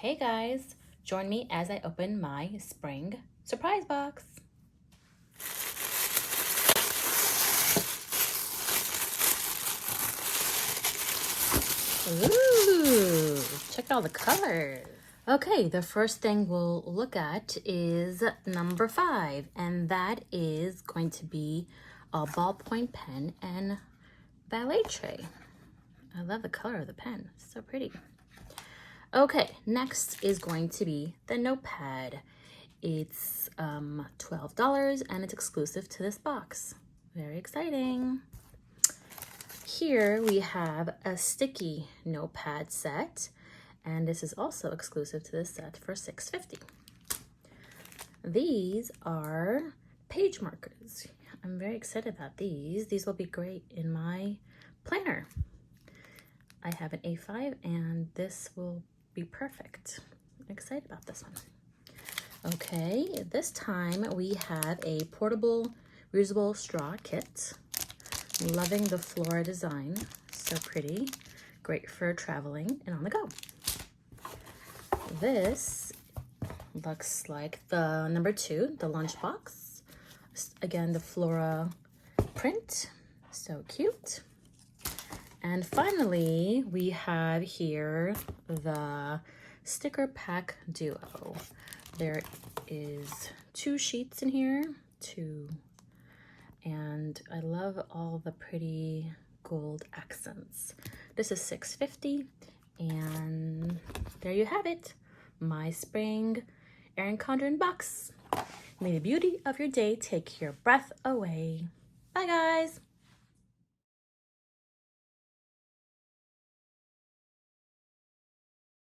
Hey guys, join me as I open my spring surprise box. Ooh, check out the colors. Okay, the first thing we'll look at is number 5, and that is going to be a ballpoint pen and Valet tray. I love the color of the pen, it's so pretty. Okay, next is going to be the Notepad. It's $12 and it's exclusive to this box. Very exciting. Here we have a sticky Notepad set, and this is also exclusive to this set for $6.50. These are page markers. I'm very excited about these. These will be great in my planner. I have an A5 and this will be perfect. I'm excited about this one. Okay, this time we have a portable reusable straw kit. Loving the Flora design, so pretty. Great for traveling and on the go. This looks like the number 2, the lunchbox. Again, the Flora print, so cute. And finally, we have here the sticker pack duo. There is 2 sheets in here, and I love all the pretty gold accents. This is $6.50, and there you have it, my spring Erin Condren box. May the beauty of your day take your breath away. Bye guys.